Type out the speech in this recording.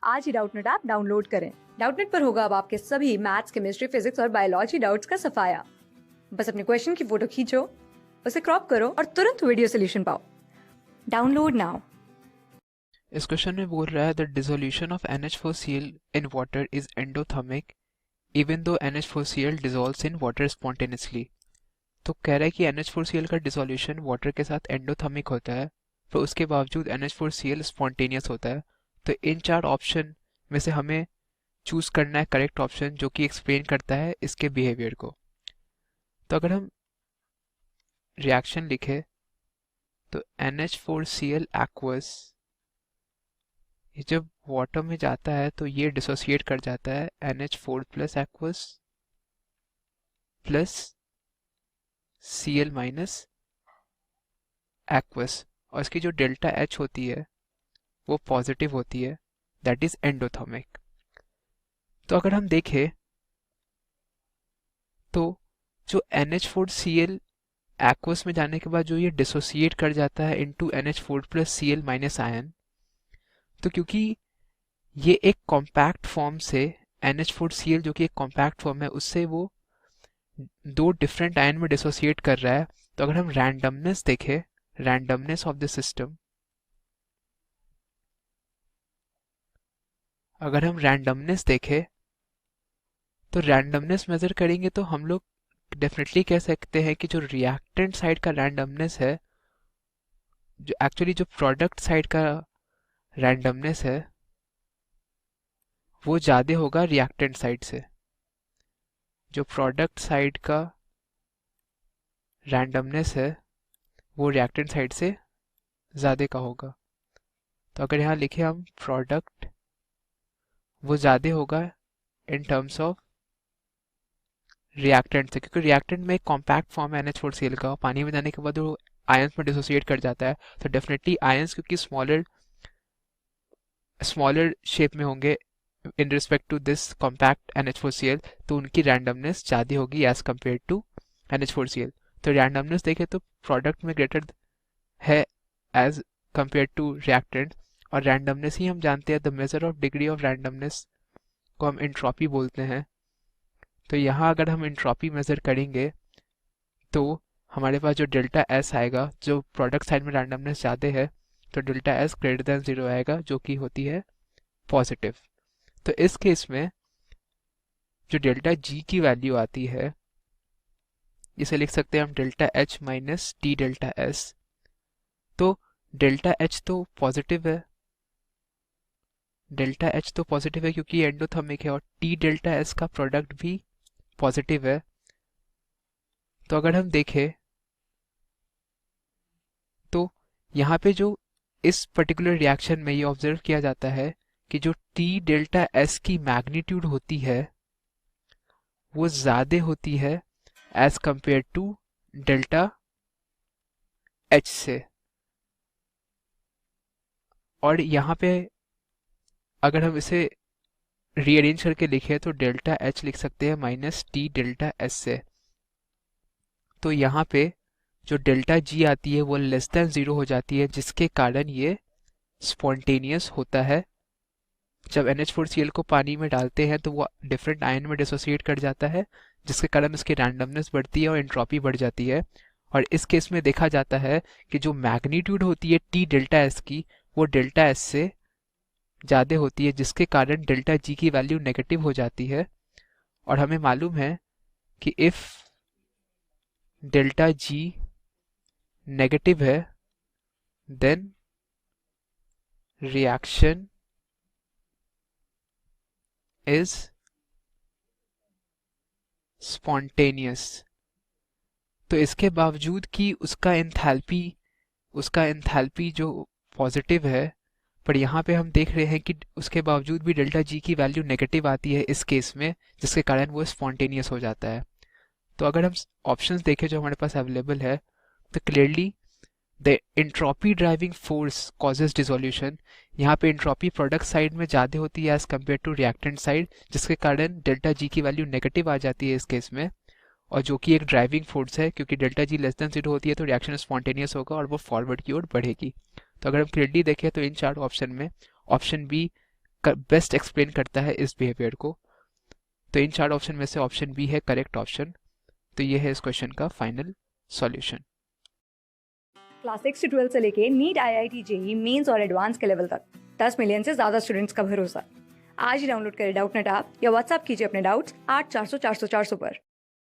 आज ही Doubtnut app download करें। Doubtnut पर होगा अब आपके सभी मैथ्स, केमिस्ट्री, फिजिक्स और बायोलॉजी डाउट्स का सफाया। बस अपने क्वेश्चन की फोटो खींचो, उसे क्रॉप करो और तुरंत वीडियो सोल्यूशन पाओ। Download now. इस क्वेश्चन में बोल रहा है the dissolution of NH4Cl in water is endothermic even though NH4Cl dissolves in water spontaneously. तो कह रहा है कि NH4Cl का डिसोल्यूशन वाटर के साथ एंडोथर्मिक होता है, पर उसके बावजूद NH4Cl स्पॉन्टेनियस होता है। तो इन चार ऑप्शन में से हमें चूज करना है करेक्ट ऑप्शन जो कि एक्सप्लेन करता है इसके बिहेवियर को। तो अगर हम रिएक्शन लिखे तो NH4Cl एक्वस ये जब वाटर में जाता है तो ये डिसोसिएट कर जाता है NH4 plus aqueous plus Cl minus aqueous, और इसकी जो डेल्टा H होती है वो पॉजिटिव होती है, दैट इज एंडोथर्मिक। तो अगर हम देखें तो जो NH4Cl एक्वस में जाने के बाद जो ये डिसोसिएट कर जाता है into NH4 plus Cl minus ion, तो क्योंकि ये एक कॉम्पैक्ट फॉर्म से NH4Cl जो कि एक कॉम्पैक्ट फॉर्म है उससे वो दो डिफरेंट आयन में डिसोसिएट कर रहा है। तो अगर हम रैंडमनेस देखें, रैंडमनेस ऑफ द सिस्टम, अगर हम रैंडमनेस देखें तो रैंडमनेस मेजर करेंगे तो हम लोग डेफिनेटली कह सकते हैं कि जो रिएक्टेंट साइड का रैंडमनेस है, जो एक्चुअली जो प्रोडक्ट साइड का रैंडमनेस है वो ज़्यादा होगा रिएक्टेंट साइड से। जो प्रोडक्ट साइड का रैंडमनेस है वो रिएक्टेंट साइड से ज़्यादा का होगा। तो अगर यहाँ लिखे हम प्रोडक्ट, वो ज़्यादा होगा इन टर्म्स ऑफ रिएक्टेंट से, क्योंकि रिएक्टेंट में एक कॉम्पैक्ट फॉर्म है NH4Cl का, पानी में जाने के बाद वो आयंस में डिसोसिएट कर जाता है। तो डेफिनेटली आयंस क्योंकि स्मॉलर स्मॉलर शेप में होंगे in respect to this compact NH4Cl, तो उनकी रैंडमनेस ज़्यादा होगी एज कम्पेयर टू NH4Cl। तो रैंडमनेस देखें तो प्रोडक्ट में ग्रेटर है एज कम्पेयर टू रिएक्टेंट, और रैंडमनेस ही हम जानते हैं the measure of degree of randomness को हम एंट्रोपी बोलते हैं। तो यहाँ अगर हम एंट्रोपी मेजर करेंगे तो हमारे पास जो डेल्टा एस आएगा, जो प्रोडक्ट साइड में रैंडमनेस ज़्यादा है, तो डेल्टा एस ग्रेटर देन 0 आएगा जो कि होती है पॉजिटिव। तो इस केस में जो डेल्टा जी की वैल्यू आती है इसे लिख सकते हैं हम delta H minus T delta S. तो डेल्टा एच तो पॉजिटिव है, डेल्टा एच तो पॉजिटिव है क्योंकि एंडोथर्मिक है, और टी डेल्टा एस का प्रोडक्ट भी पॉजिटिव है। तो अगर हम देखें तो यहाँ पे जो इस पर्टिकुलर रिएक्शन में ये ऑब्जर्व किया जाता है कि जो टी डेल्टा एस की मैग्नीट्यूड होती है वो ज़्यादा होती है as compared to delta H से। और यहाँ पे अगर हम इसे रीअरेंज करके लिखें तो डेल्टा एच लिख सकते हैं माइनस टी डेल्टा एस से। तो यहाँ पे जो डेल्टा जी आती है वो लेस देन 0 हो जाती है, जिसके कारण ये स्पॉन्टेनियस होता है। जब NH4Cl को पानी में डालते हैं तो वो डिफरेंट आयन में डिसोसिएट कर जाता है, जिसके कारण उसकी रैंडमनेस बढ़ती है और एंट्रोपी बढ़ जाती है। और इस केस में देखा जाता है कि जो मैग्नीट्यूड होती है टी डेल्टा एस की वो डेल्टा एस से ज़्यादा होती है, जिसके कारण डेल्टा जी की वैल्यू नेगेटिव हो जाती है। और हमें मालूम है कि इफ़ डेल्टा जी नेगेटिव है देन रिएक्शन इज स्पॉन्टेनियस। तो इसके बावजूद कि उसका एंथैल्पी जो पॉजिटिव है, पर यहाँ पे हम देख रहे हैं कि उसके बावजूद भी डेल्टा जी की वैल्यू नेगेटिव आती है इस केस में, जिसके कारण वो स्पॉन्टेनियस हो जाता है। तो अगर हम ऑप्शंस देखें जो हमारे पास अवेलेबल है तो clearly the entropy driving force causes dissolution, यहाँ पे एंट्रोपी प्रोडक्ट साइड में ज़्यादा होती है as compared to reactant side, जिसके कारण डेल्टा जी की वैल्यू नेगेटिव आ जाती है इस केस में, और जो कि एक ड्राइविंग फोर्स है क्योंकि डेल्टा जी लेस देन 0 होती है तो रिएक्शन स्पॉन्टेनियस होगा और वो फॉरवर्ड की ओर बढ़ेगी। तो अगर हम क्लियरली देखें तो इन चार ऑप्शन में ऑप्शन बी बेस्ट एक्सप्लेन करता है इस बिहेवियर को। तो इन 4 ऑप्शन में से ऑप्शन बी है करेक्ट ऑप्शन। तो ये है इस क्वेश्चन का फाइनल सॉल्यूशन। क्लास 6 से 12 से लेके नीट, IIT, जेई मेंस और एडवांस के लेवल तक 10 मिलियन से ज्यादा स्टूडेंट्स का भरोसा। आज ही डाउनलोड करें डाउटनेट ऐप या व्हाट्सएप कीजिए अपने डाउट्स 8400 400 400 पर।